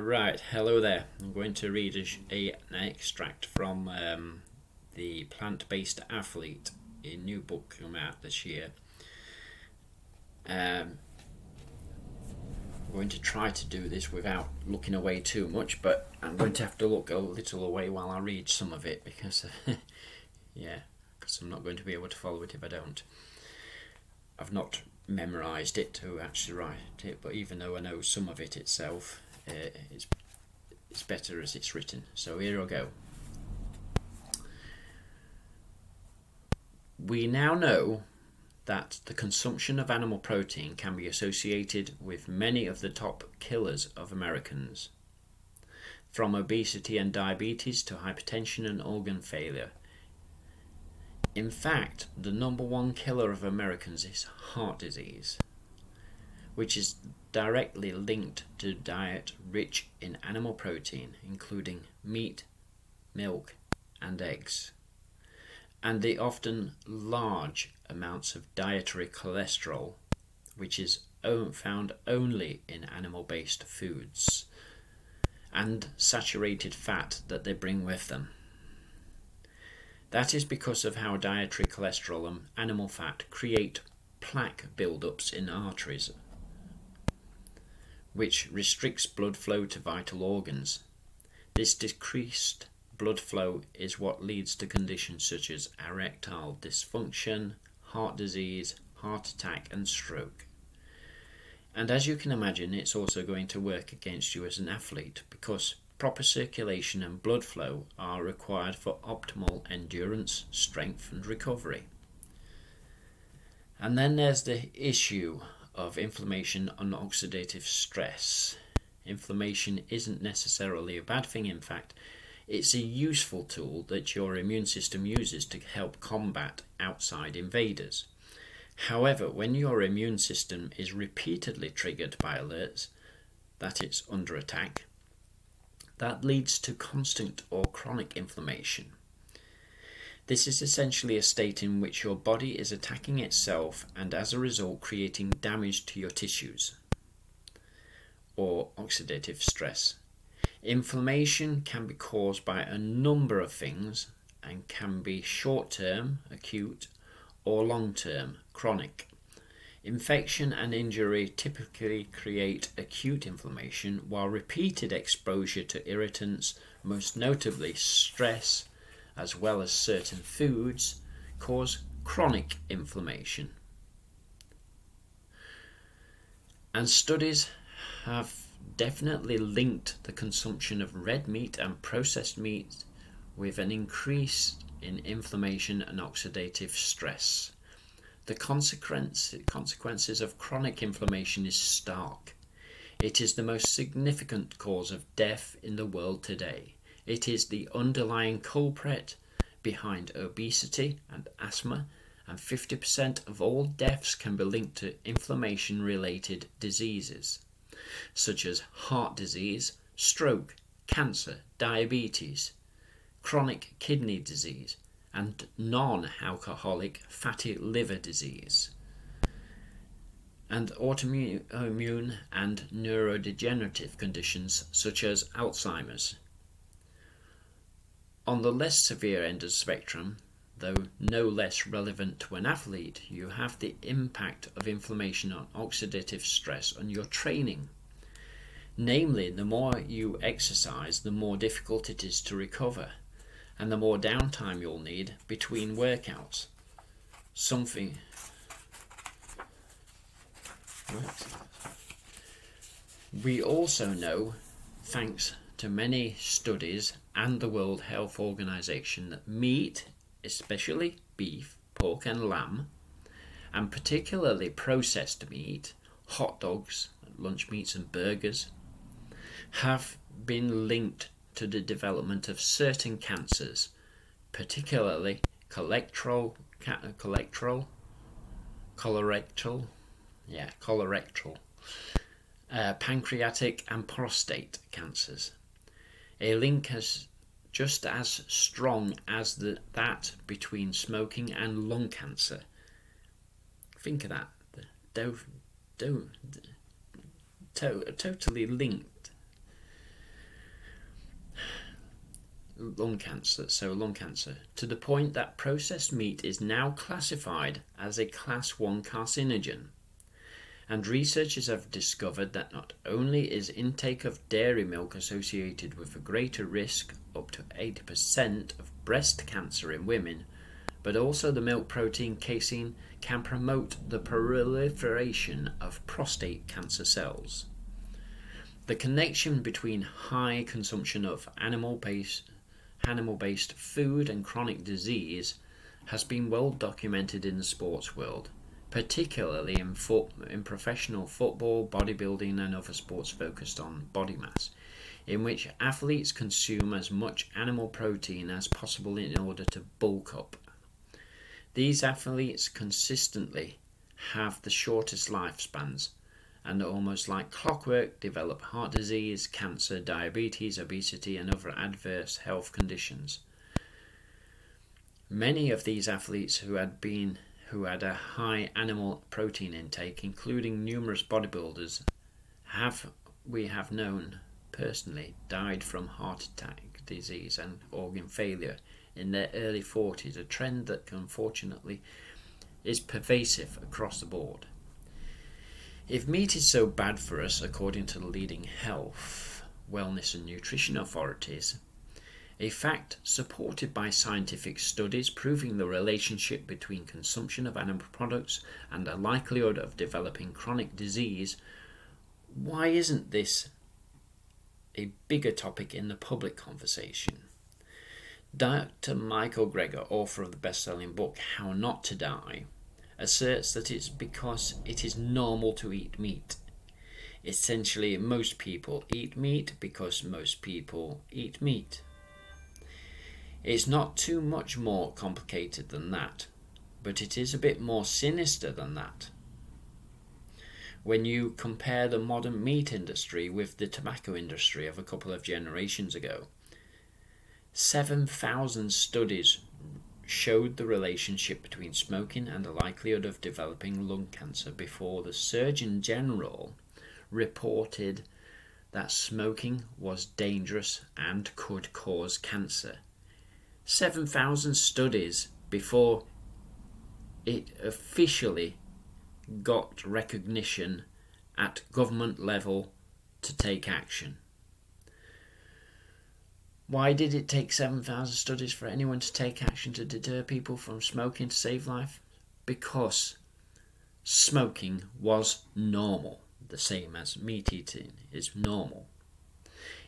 Right, hello there. I'm going to read an extract from the Plant-Based Athlete, a new book coming out this year. I'm going to try to do this without looking away too much, but I'm going to have to look a little away while I read some of it because, because I'm not going to be able to follow it if I don't. I've not memorised it to actually write it, but even though I know some of it itself, it's better as it's written. So here I go. We now know that the consumption of animal protein can be associated with many of the top killers of Americans, from obesity and diabetes to hypertension and organ failure. In fact, the number one killer of Americans is heart disease, which is directly linked to diet rich in animal protein, including meat, milk, and eggs, and the often large amounts of dietary cholesterol, which is found only in animal-based foods, and saturated fat that they bring with them. That is because of how dietary cholesterol and animal fat create plaque buildups in arteries, which restricts blood flow to vital organs. This decreased blood flow is what leads to conditions such as erectile dysfunction, heart disease, heart attack, and stroke. And as you can imagine, it's also going to work against you as an athlete because proper circulation and blood flow are required for optimal endurance, strength, and recovery. And then there's the issue of inflammation and oxidative stress. Inflammation isn't necessarily a bad thing. In fact, it's a useful tool that your immune system uses to help combat outside invaders. However, when your immune system is repeatedly triggered by alerts that it's under attack, that leads to constant or chronic inflammation. This is essentially a state in which your body is attacking itself and as a result creating damage to your tissues, or oxidative stress. Inflammation can be caused by a number of things and can be short-term, acute, or long-term, chronic. Infection and injury typically create acute inflammation, while repeated exposure to irritants, most notably stress, as well as certain foods, cause chronic inflammation. And studies have definitely linked the consumption of red meat and processed meat with an increase in inflammation and oxidative stress. The consequences of chronic inflammation is stark. It is the most significant cause of death in the world today. It is the underlying culprit behind obesity and asthma, and 50% of all deaths can be linked to inflammation-related diseases, such as heart disease, stroke, cancer, diabetes, chronic kidney disease, and non-alcoholic fatty liver disease, and autoimmune and neurodegenerative conditions such as Alzheimer's. On the less severe end of the spectrum, though no less relevant to an athlete, you have the impact of inflammation on oxidative stress on your training. Namely, the more you exercise, the more difficult it is to recover, and the more downtime you'll need between workouts. We also know, thanks to many studies and the World Health Organization, that meat, especially beef, pork and lamb, and particularly processed meat, hot dogs, lunch meats and burgers, have been linked to the development of certain cancers, particularly colorectal, pancreatic and prostate cancers. A link as just as strong as that between smoking and lung cancer. Think of that. Totally linked. lung cancer, to the point that processed meat is now classified as a Class 1 carcinogen. And researchers have discovered that not only is intake of dairy milk associated with a greater risk, up to 80%, of breast cancer in women, but also the milk protein casein can promote the proliferation of prostate cancer cells. The connection between high consumption of animal-based food and chronic disease has been well documented in the sports world, particularly in professional football, bodybuilding and other sports focused on body mass, in which athletes consume as much animal protein as possible in order to bulk up. These athletes consistently have the shortest lifespans and almost like clockwork develop heart disease, cancer, diabetes, obesity and other adverse health conditions. Many of these athletes who had a high animal protein intake, including numerous bodybuilders, we have known personally died from heart attack, disease and organ failure in their early 40s, a trend that unfortunately is pervasive across the board. If meat is so bad for us, according to the leading health, wellness and nutrition authorities, a fact supported by scientific studies proving the relationship between consumption of animal products and the likelihood of developing chronic disease, why isn't this a bigger topic in the public conversation? Dr. Michael Greger, author of the best-selling book How Not to Die, asserts that it's because it is normal to eat meat. Essentially, most people eat meat because most people eat meat. It's not too much more complicated than that, but it is a bit more sinister than that. When you compare the modern meat industry with the tobacco industry of a couple of generations ago, 7,000 studies showed the relationship between smoking and the likelihood of developing lung cancer before the Surgeon General reported that smoking was dangerous and could cause cancer. 7,000 studies before it officially got recognition at government level to take action. Why did it take 7,000 studies for anyone to take action to deter people from smoking to save life? Because smoking was normal, the same as meat eating is normal.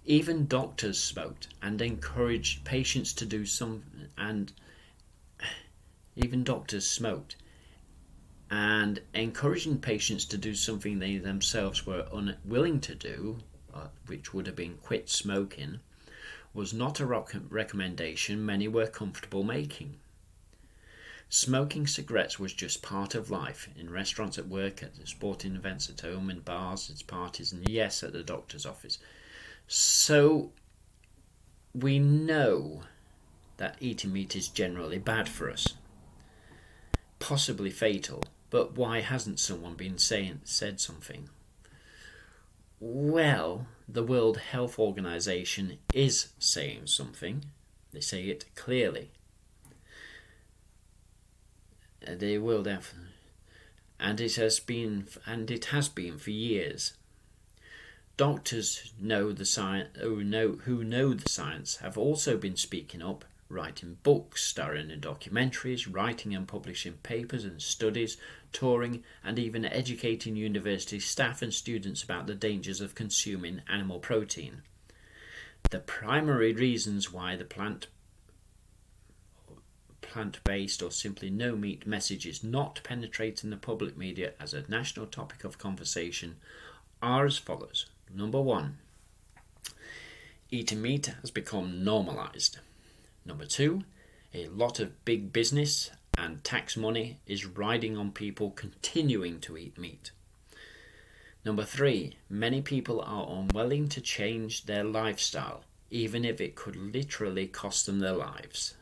Even doctors smoked and encouraged patients to do encouraging patients to do something they themselves were unwilling to do, which would have been quit smoking, was not a recommendation many were comfortable making. Smoking cigarettes was just part of life, in restaurants, at work, at sporting events, at home, in bars, at parties, and yes, at the doctor's office. So we know that eating meat is generally bad for us, possibly fatal, but why hasn't someone said something? Well, the World Health Organization is saying something. They say it clearly. The World Health, and it has been for years. Doctors who know the science have also been speaking up, writing books, starring in documentaries, writing and publishing papers and studies, touring, and even educating university staff and students about the dangers of consuming animal protein. The primary reasons why the plant-based or simply no meat message is not penetrating the public media as a national topic of conversation are as follows. Number 1, eating meat has become normalised. Number 2, a lot of big business and tax money is riding on people continuing to eat meat. Number 3, many people are unwilling to change their lifestyle, even if it could literally cost them their lives.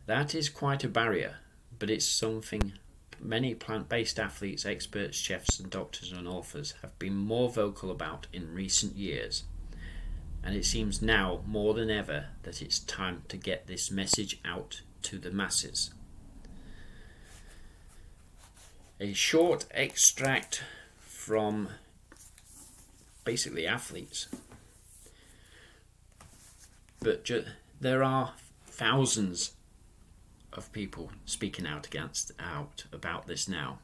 That is quite a barrier, but it's something many plant-based athletes, experts, chefs and doctors and authors have been more vocal about in recent years. And it seems now more than ever that it's time to get this message out to the masses. A short extract from basically athletes. But there are thousands of people speaking out about this now.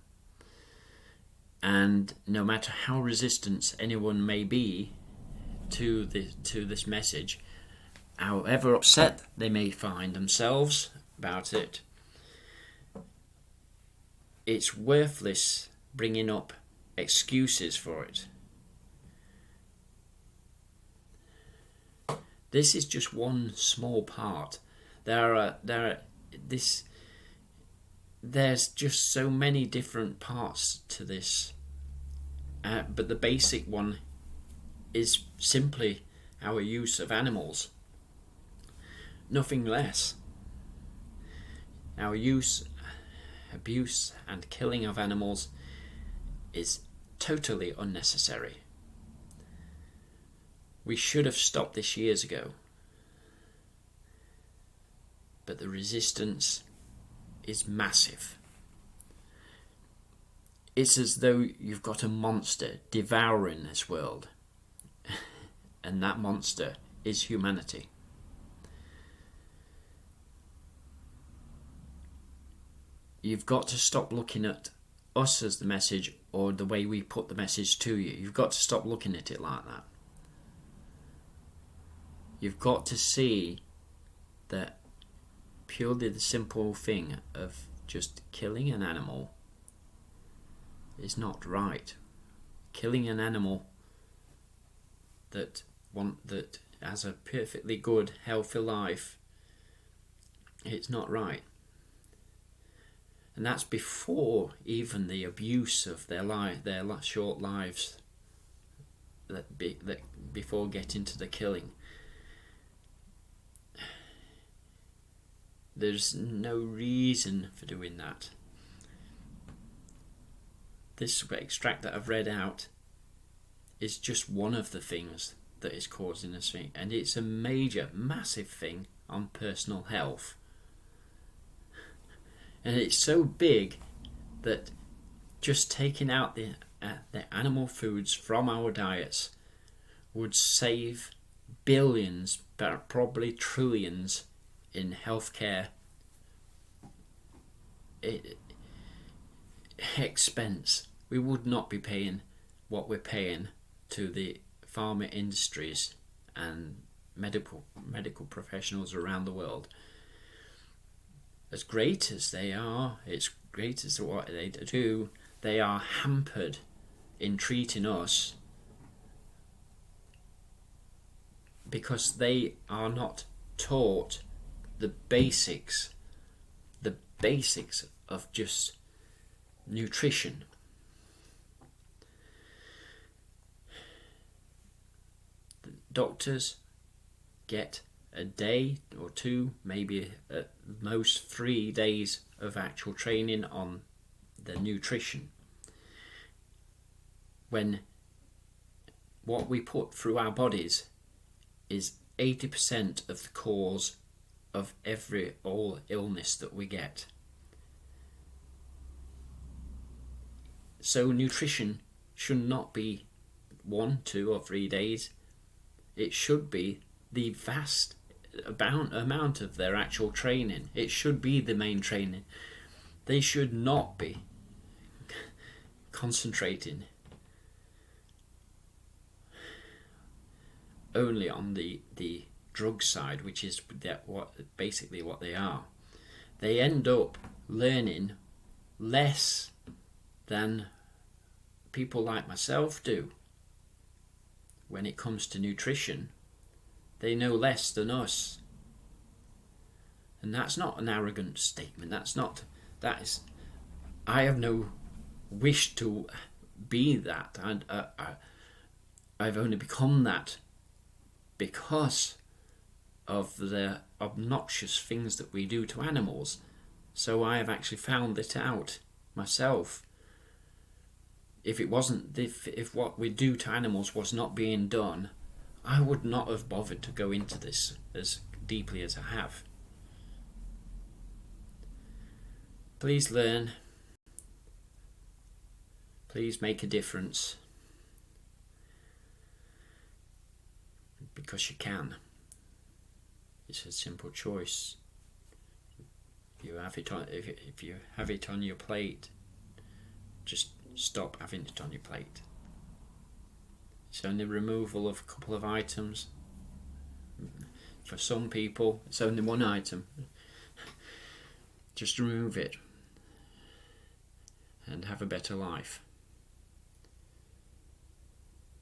And no matter how resistant anyone may be to this message, however upset they may find themselves about it, it's worthless bringing up excuses for it. This is just one small part. There's just so many different parts to this, but the basic one is simply our use of animals, nothing less. Our use, abuse and killing of animals is totally unnecessary. We should have stopped this years ago, but the resistance is massive. It's as though you've got a monster devouring this world, and that monster is humanity. You've got to stop looking at us as the message, or the way we put the message to you. You've got to stop looking at it like that. You've got to see that purely the simple thing of just killing an animal is not right. Killing an animal that has a perfectly good, healthy life, it's not right. And that's before even the abuse of their short lives, before getting to the killing. There's no reason for doing that. This extract that I've read out is just one of the things that is causing this thing, and it's a major, massive thing on personal health. And it's so big that just taking out the animal foods from our diets would save billions, but probably trillions in healthcare expense. We would not be paying what we're paying to the pharma industries and medical professionals around the world. As great as they are, it's great as what they do, they are hampered in treating us because they are not taught the basics of just nutrition. The doctors get a day or two, maybe at most 3 days of actual training on the nutrition, when what we put through our bodies is 80% of the cause of all illness that we get. So nutrition should not be 1, 2 or 3 days. It should be the vast amount of their actual training. It should be the main training. They should not be concentrating only on the drug side, which is basically what they are. They end up learning less than people like myself do when it comes to nutrition. They know less than us, and that's not an arrogant statement. I have no wish to be that. I've only become that because of the obnoxious things that we do to animals. So I have actually found it out myself. If what we do to animals was not being done, I would not have bothered to go into this as deeply as I have. Please learn. Please make a difference. Because you can. It's a simple choice. If you have it on your plate, just stop having it on your plate. It's only removal of a couple of items. For some people, it's only one item. Just remove it and have a better life.